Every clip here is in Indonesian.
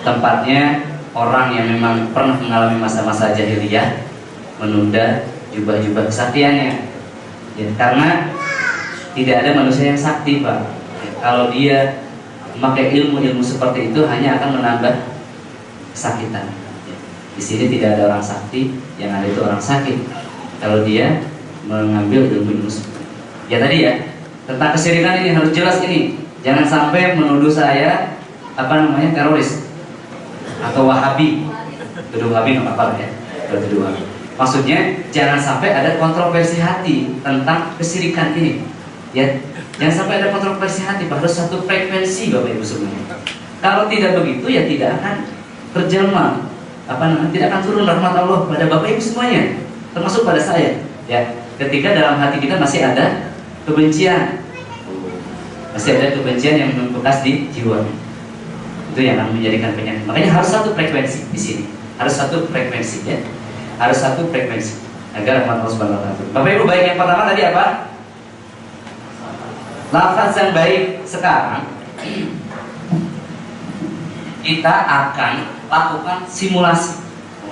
tempatnya orang yang memang pernah mengalami masa-masa jahiliyah menunda jubah-jubah kesaktiannya ya, karena tidak ada manusia yang sakti, Pak ya, kalau dia memakai ilmu-ilmu seperti itu hanya akan menambah kesakitan ya. Di sini tidak ada orang sakti, yang ada itu orang sakit kalau dia mengambil ilmu-ilmu ya tadi ya. Tentang kesyirikan ini harus jelas ini, jangan sampai menuduh saya teroris atau Wahabi. Tuduh Wahabi nggak apa-apa ya, kalau tuduh Wahabi. Maksudnya jangan sampai ada kontroversi hati tentang kesyirikan ini. Ya, jangan sampai ada kontroversi hati, harus satu frekuensi Bapak Ibu semuanya. Kalau tidak begitu ya tidak akan terjelma tidak akan turun rahmat Allah pada Bapak Ibu semuanya, termasuk pada saya. Ya, ketika dalam hati kita masih ada kebencian, yang membekas di jiwa, itu yang akan menjadikan penyakit. Makanya harus satu frekuensi di sini, harus satu frekuensi ya, harus satu frekuensi agar rahmat Allah Subhanahu wa taala. Bapak Ibu, baik yang pertama tadi apa? Lafaz yang baik. Sekarang kita akan lakukan simulasi,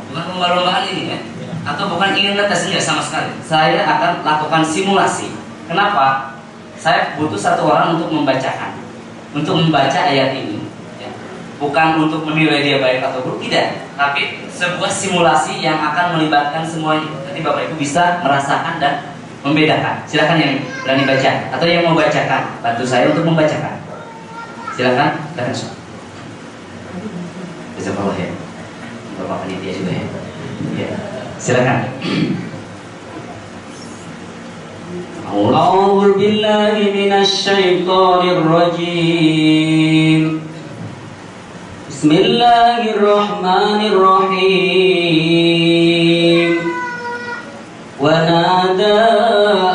bukan lomba-lombaan ini ya, atau bukan ingin ngetes, enggak sama sekali. Saya akan lakukan simulasi. Kenapa? Saya butuh satu orang untuk membacakan, untuk membaca ayat ini ya. Bukan untuk menilai dia baik atau buruk, tidak, tapi sebuah simulasi yang akan melibatkan semuanya. Nanti Bapak Ibu bisa merasakan dan membedakan. Silakan yang berani baca atau yang mau bacakan, bantu saya untuk membacakan. Silakan, jazakallah ya, Bapak panitia juga ya. Ya, silakan. A'udzu billahi minasy syaithanir rajim. Bismillahirrahmanirrahim. Wa nada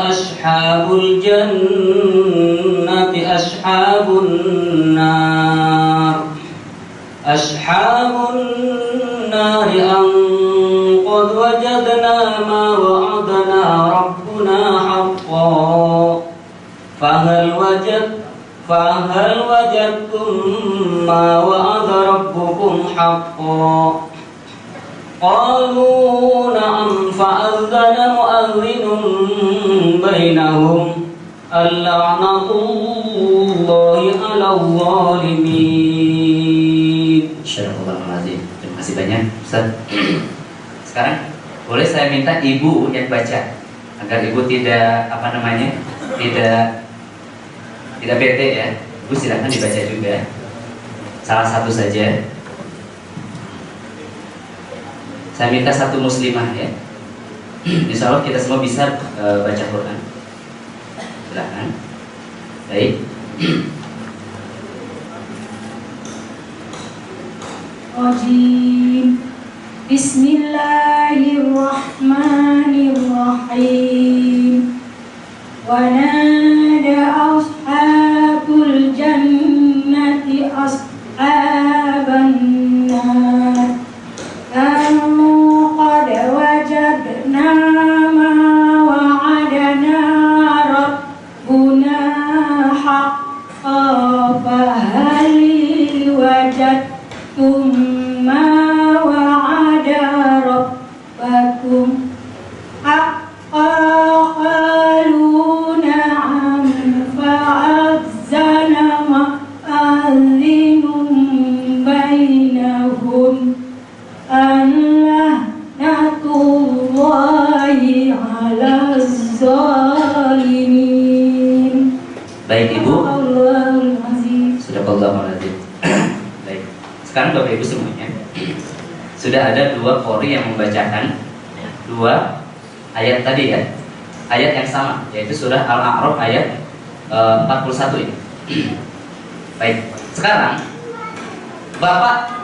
ashabul jannati ashabun nar. Ashabun nar an qad wajadna ma wa'adana rabbuna haqqan. Fahal wajadtum ma wa'ada rabbukum haqqan. Qalu na'am fa'adhana mu'adhdhinun bainahum al-la'natullahi 'alal zalimin. Astagfirullahaladzim. Terima kasih banyak Ustaz. Sekarang boleh saya minta ibu yang baca agar ibu tidak tidak bete ya. Ibu silahkan dibaca juga, salah satu saja. Saya minta satu muslimah ya. Insya Allah kita semua bisa baca Quran. Silahkan. Baik. Bismillahirrahmanirrahim. Wa nada ashabul jannati ashaban nar kanu qad wajadna ma wa'adana rabbuna haqqan fahal wajadtum ma wa'ada rabbakum haqqan. Qalu na'am fa'adzana mu'adhdhinun bainahum an-la'natullahi 'alaz zalimin. Baik Ibu. Subhanallahul. Baik. Sekarang Bapak Ibu semuanya sudah ada dua qori yang membacakan dua ayat tadi ya, ayat yang sama, yaitu surah Al-A'raf ayat 41 ini. Baik, sekarang Bapak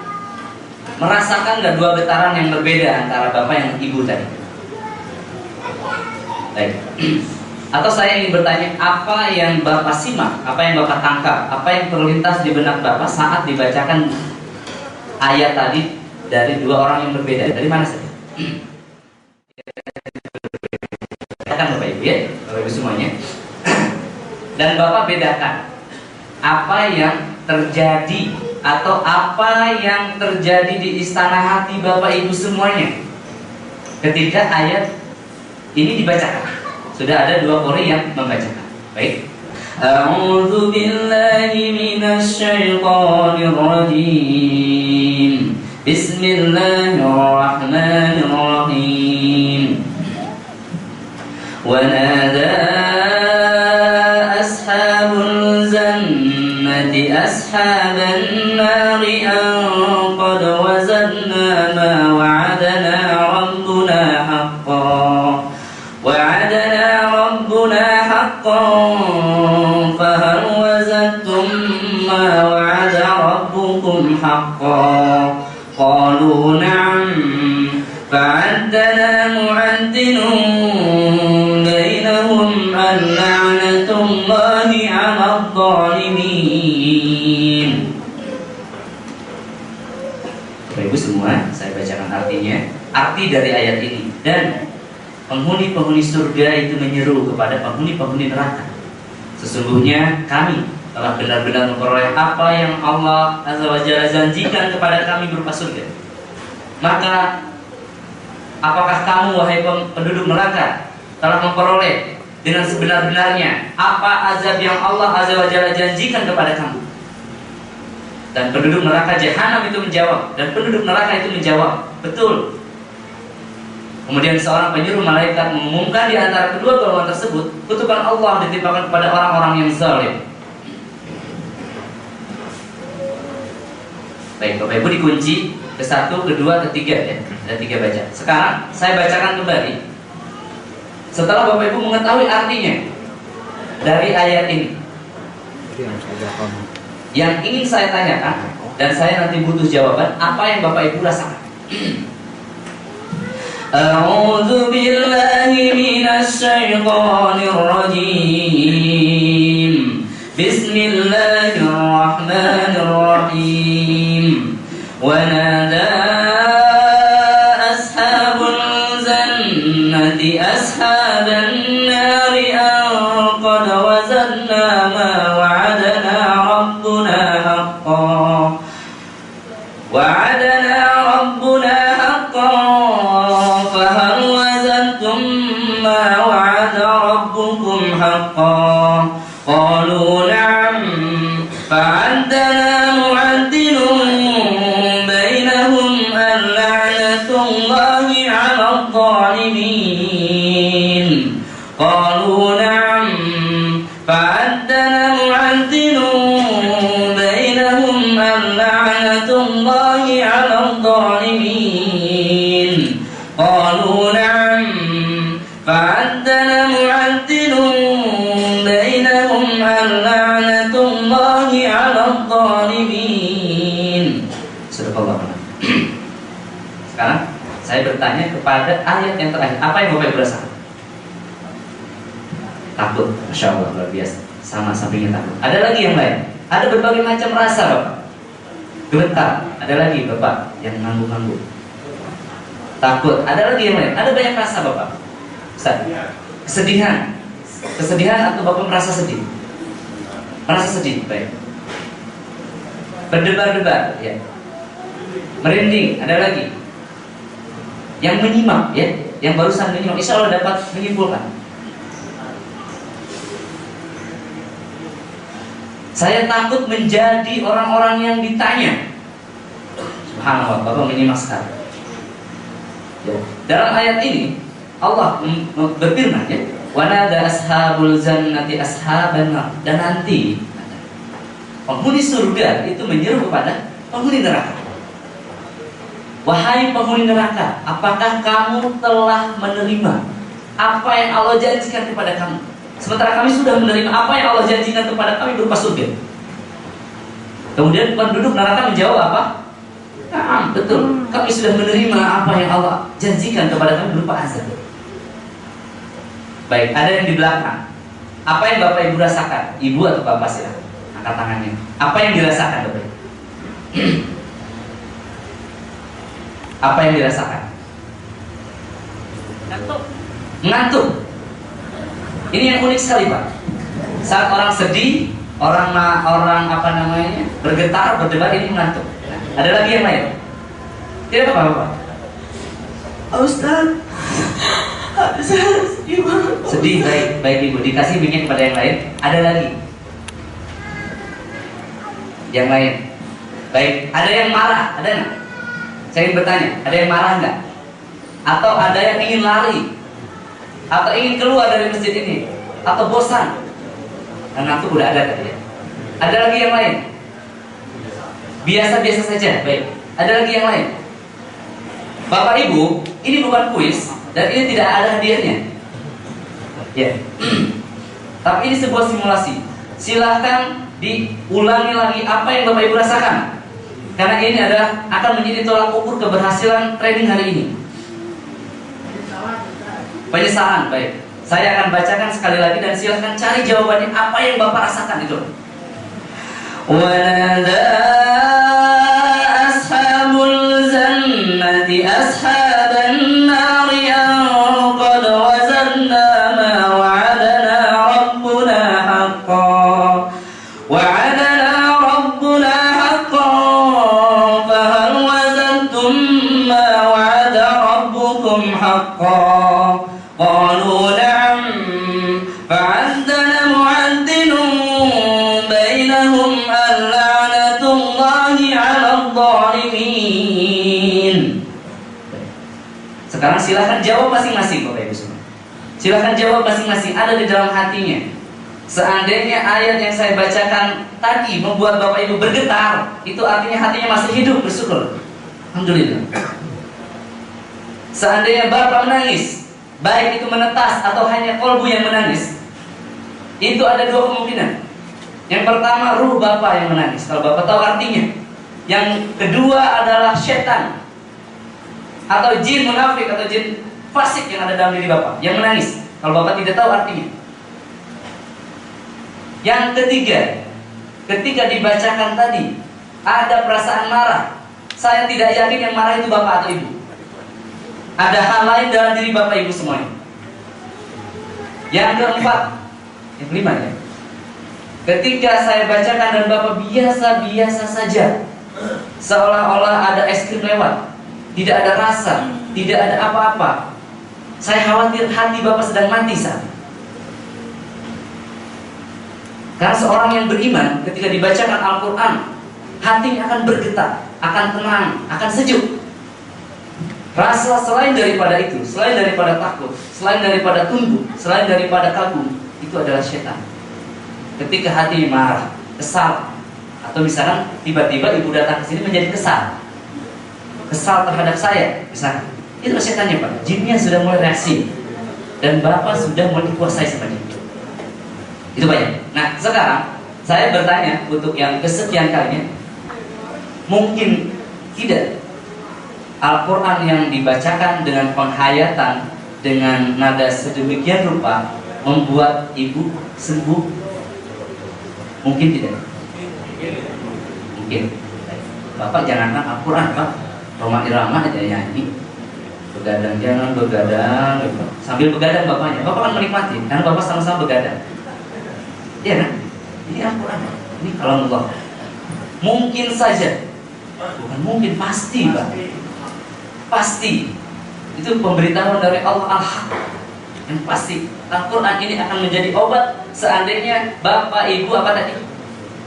merasakan nggak dua getaran yang berbeda antara Bapak yang Ibu tadi? Baik. Atau saya ingin bertanya, apa yang Bapak simak, apa yang Bapak tangkap, apa yang terlintas di benak Bapak saat dibacakan ayat tadi dari dua orang yang berbeda? Dari mana saja? Kan Bapak Ibu ya, Bapak Ibu semuanya. Dan Bapak bedakan apa yang terjadi atau apa yang terjadi di istana hati Bapak Ibu semuanya ketika ayat ini dibacakan. Sudah ada dua qori yang membacakan. Baik. A'udzu billahi minasy syaithanir rajim. Bismillahirrahmanirrahim. Wa nada ashabul jannati ashaban nari an qad wazadna ma wa'adana rabbuna haqqan. وعدنا ربنا حقا فهل وجدتم ما وعد ربكم حقا قالوا نعم فعدنا معدل بينهم اللعنة الله على الظالمين. Bapak Ibu semua, saya bacakan artinya, arti dari ayat ini. Dan penghuni-penghuni surga itu menyeru kepada penghuni-penghuni neraka, sesungguhnya kami telah benar-benar memperoleh apa yang Allah Azza wa Jalla janjikan kepada kami berupa surga. Maka apakah kamu wahai penduduk neraka telah memperoleh dengan sebenar-benarnya apa azab yang Allah Azza wa Jalla janjikan kepada kamu? Dan penduduk neraka jahanam itu menjawab, dan penduduk neraka itu menjawab, betul. Kemudian seorang penyuruh malaikat mengumumkan di antara kedua golongan tersebut, kutukan Allah ditimpakan kepada orang-orang yang zalim. Baik, Bapak Ibu dikunci ke satu, kedua, ketiga ya. Ada tiga baca. Sekarang saya bacakan kembali. Setelah Bapak Ibu mengetahui artinya dari ayat ini, yang ingin saya tanyakan dan saya nanti butuh jawaban, apa yang Bapak Ibu rasakan? A'udzu billahi minasy syaithanir rajim. Bismillahirrahmanirrahim. Wa nada ashabul jannati ashaban nari an qad wazadna ma wa'adana rabbuna haqqan. Wa'adana rabbuna haqqan فهل وجدتم ما وعد ربكم حقا قالوا نعم فعدنا معدل بينهم اللعنة الله على الظالمين قالوا نعم فعدنا معدل بينهم اللعنة الله على الظالمين قالوا نعم فعدنا معدل بينهم اللعنة الله على الظالمين. Sekarang saya bertanya kepada ayat yang terakhir, apa yang Bapak Ibu rasakan? Takut, Masya Allah, luar biasa. Sama sampingnya takut. Ada lagi yang lain? Ada berbagai macam rasa Bapak. Gemetar, ada lagi Bapak yang ngangguk-ngangguk. Takut, ada lagi yang lain. Ada banyak rasa Bapak. Ustaz, kesedihan. Kesedihan atau Bapak merasa sedih? Merasa sedih, baik. Berdebar-debar, ya. Merinding, ada lagi. Yang menyimak, ya. Yang barusan menyimak, insya Allah dapat menyimpulkan. Saya takut menjadi orang-orang yang ditanya. Subhanallah, Bapak menyimak sekali. Ya. Dalam ayat ini Allah berfirman, ya, wa nada ashabul jannati ashaban nar. Dan nanti penghuni surga itu menyeru kepada penghuni neraka. Wahai penghuni neraka, apakah kamu telah menerima apa yang Allah janjikan kepada kamu? Sementara kami sudah menerima apa yang Allah janjikan kepada kami berupa surga. Kemudian penduduk neraka menjawab apa? Nah, betul, kami sudah menerima apa yang Allah janjikan kepada kami berupa azab. Baik, ada yang di belakang. Apa yang Bapak Ibu rasakan? Ibu atau Bapak sih? Angkat tangannya. Apa yang dirasakan Bapak Ibu? Apa yang dirasakan? Ngantuk. Ini yang unik sekali Pak. Saat orang sedih, orang apa namanya, bergetar, berdebar, ini mengantuk. Ada lagi yang lain? Tidak apa-apa Pak. Ustaz, Sedih, baik Ibu. Dikasih minyak kepada yang lain. Ada lagi? Yang lain? Baik. Ada yang marah? Ada nggak? Saya ingin bertanya. Ada yang marah nggak? Atau ada yang ingin lari? Atau ingin keluar dari masjid ini? Atau bosan? Karena itu udah ada tadi ya. Ada lagi yang lain? Biasa-biasa saja. Baik. Ada lagi yang lain? Bapak Ibu, ini bukan kuis dan ini tidak ada hadiahnya. Ya. Tapi ini sebuah simulasi. Silahkan diulangi lagi apa yang Bapak Ibu rasakan. Karena ini akan menjadi tolak ukur keberhasilan training hari ini. Penyesalan, baik. Saya akan bacakan sekali lagi dan silahkan cari jawabannya apa yang Bapak rasakan itu. Wanada ashabul jannati ashaban nari an qad wazanna ma wa'adana rabbuna haqqan wa'adana rabbuna haqqan fahal wazantum ma wa'ada rabbukum haqqan qalu na'am fa'addana mu'addinun bainahum al-la'natullahi 'alal zalimin. Sekarang silahkan jawab masing-masing Bapak Ibu semua. Silahkan jawab masing-masing, ada di dalam hatinya. Seandainya ayat yang saya bacakan tadi membuat Bapak Ibu bergetar, itu artinya hatinya masih hidup, bersyukur. Alhamdulillah. Seandainya Bapak menangis, baik itu menetas atau hanya kolbu yang menangis, itu ada dua kemungkinan. Yang pertama, ruh Bapak yang menangis, kalau Bapak tahu artinya. Yang kedua adalah setan atau jin munafik atau jin fasik yang ada dalam diri Bapak yang menangis, kalau Bapak tidak tahu artinya. Yang ketiga, ketika dibacakan tadi ada perasaan marah, saya tidak yakin yang marah itu Bapak atau Ibu. Ada hal lain dalam diri Bapak Ibu semuanya. Yang keempat, yang kelima ya, ketika saya bacakan dan Bapak biasa-biasa saja, seolah-olah ada es krim lewat, tidak ada rasa, tidak ada apa-apa. Saya khawatir hati Bapak sedang mati saat itu. Karena seorang yang beriman ketika dibacakan Al-Quran, hatinya akan bergetar, akan tenang, akan sejuk. Rasa selain daripada itu, selain daripada takut, selain daripada tunduk, selain daripada kagum, itu adalah setan. Ketika hati marah, kesal, atau misalkan tiba-tiba ibu datang ke sini menjadi kesal terhadap saya, misalkan, itu setannya Pak. Jinnya sudah mulai reaksi dan Bapak sudah mulai dikuasai sama dia. Itu banyak. Nah sekarang saya bertanya untuk yang kesekian kalinya, mungkin tidak Al-Quran yang dibacakan dengan penghayatan, dengan nada sedemikian rupa membuat ibu sembuh? Mungkin tidak? Mungkin. Bapak jangankan Al-Quran Pak, Roma Irama aja nyanyi, begadang jangan begadang gitu. Sambil begadang bapaknya, Bapak kan menikmati karena Bapak sama-sama begadang. Iya kan? Ini Al-Quran, ini kalamullah. Mungkin saja, bukan mungkin, pasti Pak, pasti itu pemberitahuan dari Allah Al-Haq yang pasti. Al-Quran ini akan menjadi obat seandainya Bapak Ibu apa tadi?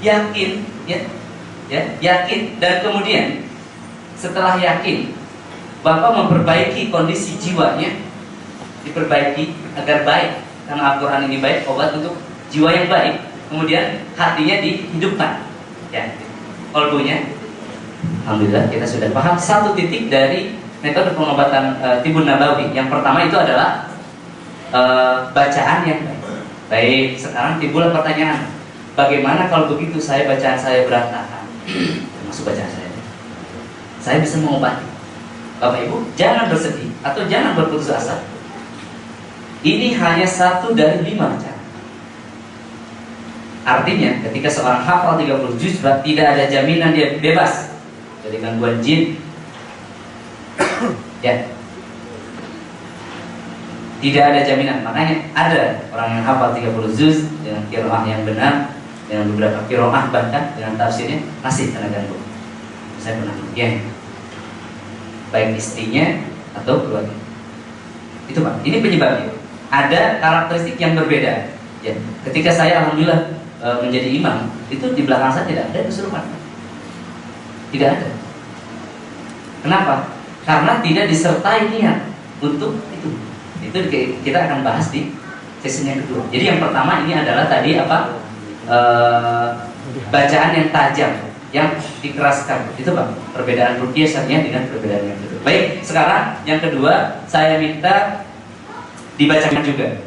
Yakin, ya, yakin, dan kemudian setelah yakin Bapak memperbaiki kondisi jiwanya, diperbaiki agar baik, karena Al-Quran ini baik, obat untuk jiwa yang baik. Kemudian hatinya dihidupkan, ya, kolbunya. Alhamdulillah kita sudah paham satu titik dari metode pengobatan Tibun Nabawi. Yang pertama itu adalah bacaan yang baik. Baik, sekarang timbul pertanyaan, bagaimana kalau begitu bacaan saya berantakan? Termasuk bacaan saya bisa mengobati. Bapak Ibu jangan bersedih atau jangan berputus asa. Ini hanya 1 dari 5 cara. Artinya ketika seorang hafal 30 juz, tidak ada jaminan dia bebas dari gangguan jin. Ya, tidak ada jaminan. Makanya ada orang yang hafal 30 juz dengan qiraah yang benar, dengan beberapa qiraah bahkan dengan tafsirnya masih kena ganggu. Saya pernah lihat, baik istrinya atau keluarga. Itu Pak, ini penyebabnya. Ada karakteristik yang berbeda. Ya, ketika saya alhamdulillah menjadi imam, itu di belakang saya tidak ada kesurupan. Tidak ada. Kenapa? Karena tidak disertai niat untuk itu. Itu kita akan bahas di sesi yang kedua. Jadi yang pertama ini adalah tadi apa? Bacaan yang tajam, yang dikeraskan. Itu Pak, perbedaan ruqyah syariah dengan perbedaan yang kedua. Baik, sekarang yang kedua saya minta dibacakan juga.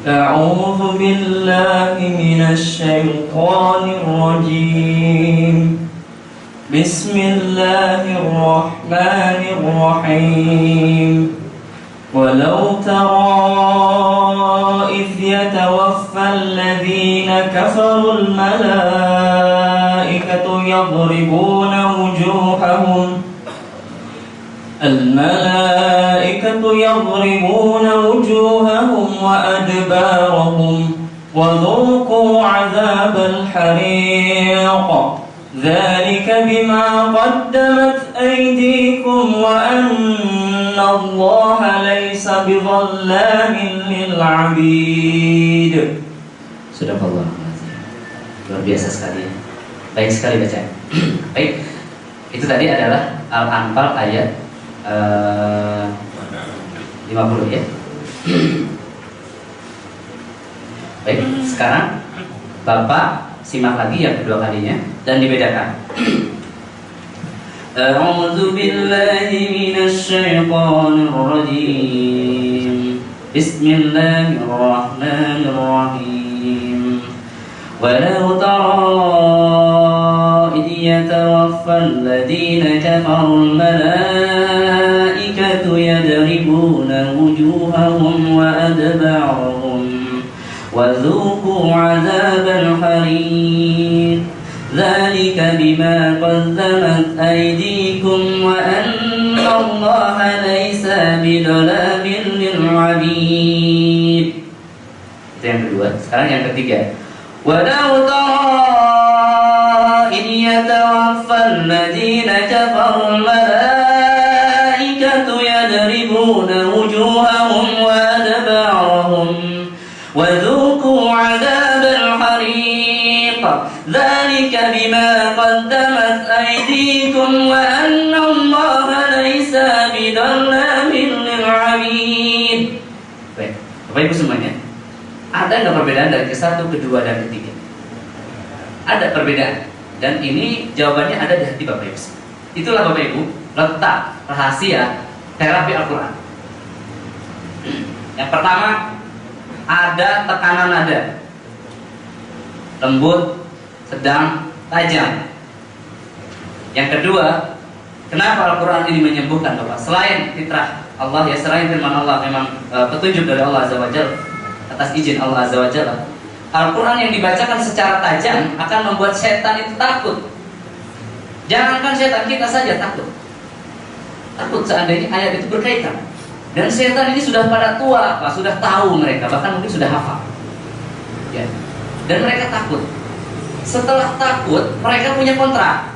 A'udzu billahi minasy syaithanir rajim. Bismillahirrahmanirrahim. Walau tara idh yatawaffal ladzina kafarul malaikatu yadribuna wujuhahum الملائكة يضربون وجوههم وأدبارهم وذوقوا عذاب الحريق ذلك بما قدمت أيديكم وأن الله ليس بظلام للعبيد. Subhanallah, luar biasa sekali. Baik sekali bacaan. Baik, itu tadi adalah Al-Anfal ayat 50 ya. Baik, sekarang Bapak simak lagi yang kedua kalinya dan dibedakan. A'udzu billahi minasy syaithanir rajim. Bismillahirrahmanirrahim. Walau tara idh yatawaffal ladzina kafarul malaikatu yadribuna wujuhahum wa adbarahum wa dhuqu 'adzabal hariq dzalika bima qaddamat aydikum wa anna Allaha laisa bidzallamin lil 'abid. Itu yang kedua. Sekarang yang ketiga. Walau tara idh yatawaffal ladzina kafarul malaikatu yadribuna wujuhahum wa adbarahum wa dhuqu 'adzabal hariq dzalika bima qaddamat aydikum wa anna Allaha laisa bidzallamin lil 'abid. Baik, Bapak Ibu semuanya, ada nggak perbedaan dari ke-1, ke-2, dan ke-3? Ada perbedaan. Dan ini jawabannya ada di hati Bapak Ibu. Itulah Bapak Ibu letak rahasia terapi Al-Quran. Yang pertama, ada tekanan nada, lembut, sedang, tajam. Yang kedua, kenapa Al-Quran ini menyembuhkan Bapak? Selain fitrah Allah, ya selain firman Allah, memang petunjuk dari Allah Azza wa Jalla, atas izin Allah Azza wa Jalla, Al-Quran yang dibacakan secara tajam akan membuat setan itu takut. Jangankan setan, kita saja takut. Takut seandainya ayat itu berkaitan. Dan setan ini sudah pada tua, Pak, sudah tahu mereka, bahkan mungkin sudah hafal. Ya. Dan mereka takut. Setelah takut, mereka punya kontrak.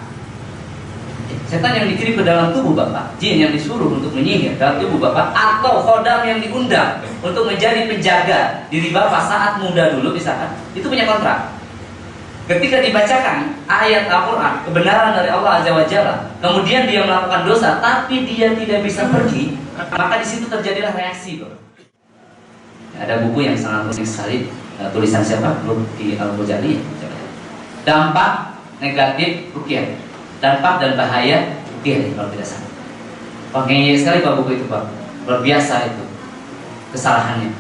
Setan yang dikirim ke dalam tubuh Bapak, jin yang disuruh untuk menyihir dalam tubuh Bapak, atau khodam yang diundang untuk menjadi penjaga diri Bapak saat muda dulu misalkan, itu punya kontrak. Ketika dibacakan ayat Al-Quran, kebenaran dari Allah Azza wa Jalla, kemudian dia melakukan dosa, tapi dia tidak bisa pergi, maka di situ terjadilah reaksi, Bapak. Ada buku yang sangat unik sekali, tulisan siapa? Luki Al-Bujali. Dampak negatif ruqyah, dampak dan bahaya ruqyah, kalau tidak salah. Pakai sekali Pak buku itu, Pak. Luar biasa itu kesalahannya,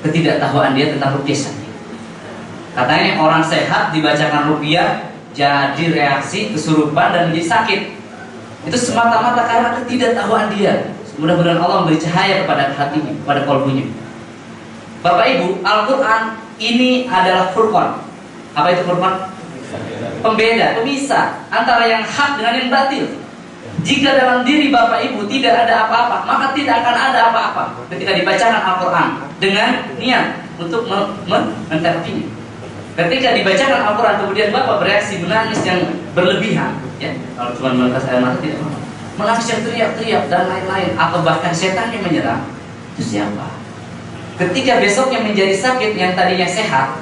ketidaktahuan dia tentang ruqyah. Katanya orang sehat dibacakan ruqyah jadi reaksi kesurupan dan menjadi sakit. Itu semata-mata karena ketidaktahuan dia. Mudah-mudahan Allah memberi cahaya kepada hatinya, kepada kalbunya. Bapak Ibu, Al-Quran ini adalah furqan. Apa itu furqan? Pembeda, pemisah antara yang hak dengan yang batil. Jika dalam diri Bapak Ibu tidak ada apa-apa, maka tidak akan ada apa-apa ketika dibacakan Al-Quran dengan niat untuk menterapinya. Ketika dibacakan Al-Quran kemudian Bapak bereaksi menangis yang berlebihan, ya, kalau cuma menetes air mata tidak apa, menangis yang teriak-teriak dan lain-lain, atau bahkan setan yang menyerang, itu siapa? Ketika besoknya menjadi sakit yang tadinya sehat,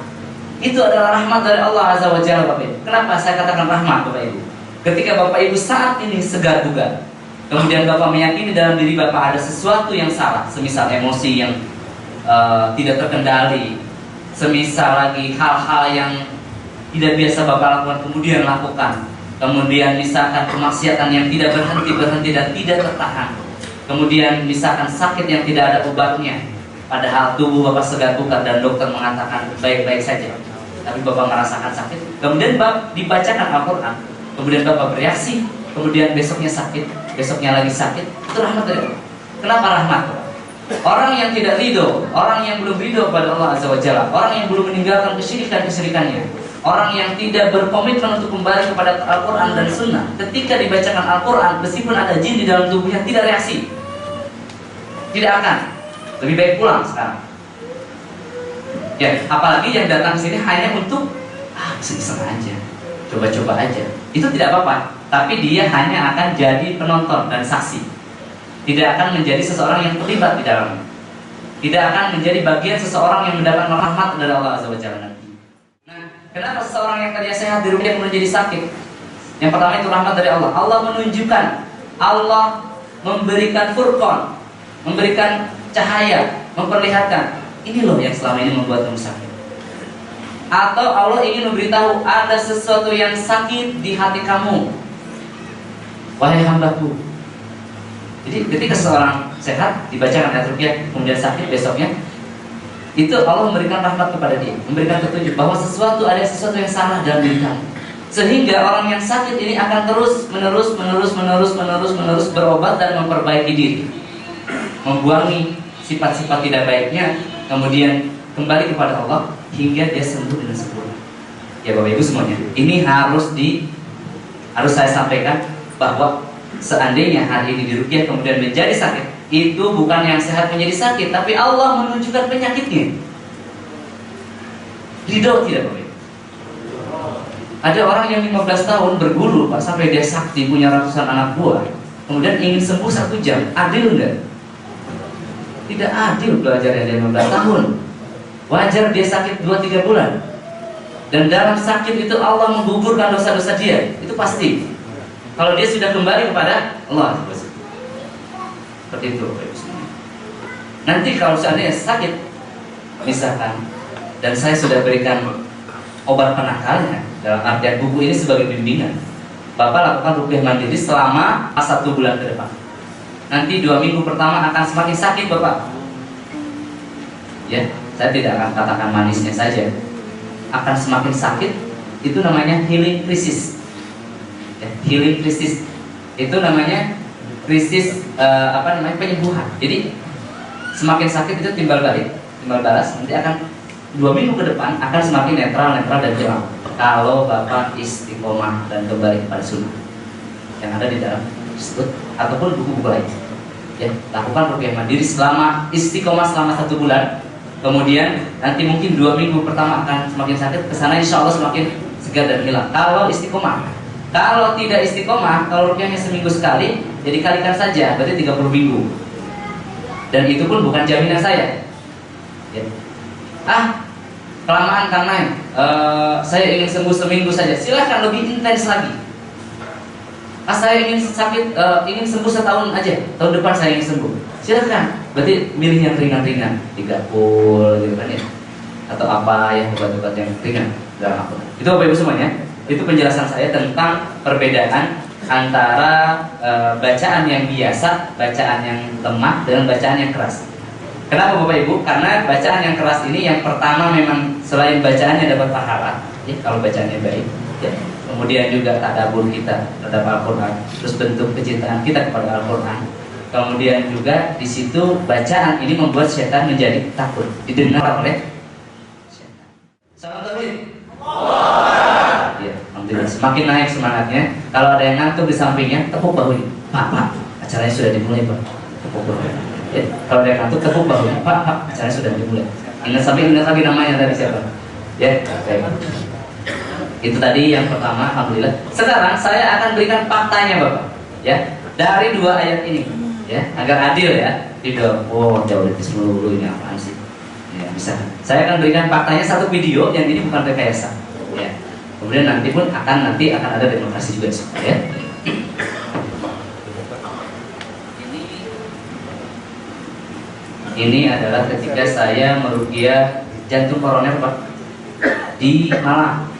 itu adalah rahmat dari Allah Azza wa Jalla, Bapak Ibu. Kenapa saya katakan rahmat, Bapak Ibu? Ketika Bapak Ibu saat ini segar bugar, kemudian Bapak meyakini dalam diri Bapak ada sesuatu yang salah, semisal emosi yang tidak terkendali, semisal lagi hal-hal yang tidak biasa Bapak lakukan kemudian lakukan, kemudian misalkan kemaksiatan yang tidak berhenti dan tidak tertahan, kemudian misalkan sakit yang tidak ada obatnya, padahal tubuh Bapak segar bugar dan dokter mengatakan baik-baik saja, tapi Bapak merasakan sakit, kemudian Bapak dibacakan Al-Quran, kemudian Bapak bereaksi, kemudian besoknya sakit, besoknya lagi sakit, itu rahmat dari Allah. Kenapa rahmat? Orang yang tidak ridho, orang yang belum ridho kepada Allah Azza wa Jalla, orang yang belum meninggalkan kesyirikan-kesyirikannya, orang yang tidak berkomitmen untuk kembali kepada Al-Quran dan Sunnah, ketika dibacakan Al-Quran, meskipun ada jin di dalam tubuhnya, tidak reaksi, tidak akan, lebih baik pulang sekarang. Ya, apalagi yang datang ke sini hanya untuk iseng-iseng aja, coba-coba aja, itu tidak apa-apa, tapi dia hanya akan jadi penonton dan saksi, tidak akan menjadi seseorang yang terlibat di dalamnya, tidak akan menjadi bagian seseorang yang mendapatkan rahmat dari Allah Azza wa Jalla. Nah, kenapa seseorang yang tadinya sehat di rumah menjadi sakit? Yang pertama itu rahmat dari Allah. Allah menunjukkan, Allah memberikan furqan, memberikan cahaya, memperlihatkan, ini loh yang selama ini membuat kamu sakit. Atau Allah ingin memberitahu ada sesuatu yang sakit di hati kamu, wahai hambaku. Jadi ketika seseorang sehat dibacakan ayat ruqyah kemudian sakit besoknya, itu Allah memberikan rahmat kepada dia, memberikan petunjuk bahwa ada sesuatu yang salah dalam diri kamu, sehingga orang yang sakit ini akan terus menerus berobat dan memperbaiki diri, membuangi sifat-sifat tidak baiknya, kemudian kembali kepada Allah hingga dia sembuh dengan sempurna. Ya Bapak Ibu semuanya, ini harus saya sampaikan bahwa seandainya hari ini diruqyah kemudian menjadi sakit, itu bukan yang sehat menjadi sakit, tapi Allah menunjukkan penyakitnya. Ridho tidak Bapak Ibu? Ada orang yang 15 tahun berguru Pak, sampai dia sakti, punya ratusan anak buah, kemudian ingin sembuh 1 jam, adil enggak? Tidak adil belajarnya dia 15 tahun. Wajar dia sakit 2-3 bulan, dan dalam sakit itu Allah menggugurkan dosa-dosa dia, itu pasti. Kalau dia sudah kembali kepada Allah, seperti itu. Nanti kalau seandainya sakit, misalkan, dan saya sudah berikan obat penakalnya, dalam artian buku ini sebagai bimbingan, Bapak lakukan ruqyah mandiri selama 1 bulan ke depan. Nanti 2 minggu pertama akan semakin sakit Bapak. Ya, saya tidak akan katakan manisnya saja, akan semakin sakit. Itu namanya healing crisis. Ya, healing krisis itu namanya krisis penyembuhan. Jadi semakin sakit itu timbal balas, nanti akan 2 minggu ke depan akan semakin netral dan jelas kalau Bapak istiqomah dan kembali kepada sunnah yang ada di dalam tersebut ataupun buku-buku lain. Ya, lakukan ruqyah mandiri selama istiqomah selama 1 bulan, kemudian nanti mungkin 2 minggu pertama akan semakin sakit, kesana insya Allah semakin segar dan hilang kalau istiqomah. Kalau tidak istiqomah, kalau ruqyahnya seminggu sekali, jadi kalikan saja, berarti 30 minggu. Dan itu pun bukan jaminan saya. Ya. Kelamaan Kang Naim, saya ingin sembuh seminggu saja. Silahkan lebih intens lagi. Saya ingin ingin sembuh 1 tahun aja. Tahun depan saya ingin sembuh. Silahkan. Berarti milih yang ringan-ringan, 3 pul gitu kan ya. Atau apa ya, obat-obat yang ringan dalam Al-Quran. Itu Bapak Ibu semuanya. Itu penjelasan saya tentang perbedaan antara bacaan yang biasa, bacaan yang lemah, dengan bacaan yang keras. Kenapa Bapak Ibu? Karena bacaan yang keras ini yang pertama memang selain bacaannya dapat pahala, ya, kalau bacaannya baik, ya. Kemudian juga tadabbur kita terhadap Al-Quran, terus bentuk kecintaan kita kepada Al-Quran, Kemudian juga di situ bacaan ini membuat setan menjadi takut, didengar oleh setan. Salam tauhid. Ya, alhamdulillah. Semakin naik semangatnya. Kalau ada yang ngantuk di sampingnya, tepuk bahunya. Pak, acaranya sudah dimulai, Pak. Tepuk bahunya. Ya, kalau ada yang ngantuk, tepuk bahunya. Pak, acaranya sudah dimulai. Ingat lagi namanya tadi siapa? Ya, baik. Itu tadi yang pertama, alhamdulillah. Sekarang saya akan berikan faktanya, Bapak. Ya, dari 2 ayat ini. Ya, agar adil ya. Tidak, oh jauh dari seluruh ini apaan sih? Ya, bisa. Saya akan berikan faktanya satu video yang ini bukan rekayasa. Ya. Kemudian nanti akan ada demokrasi juga, ya. Ini adalah ketika saya meruqyah jantung koroner, Pak, di Malang.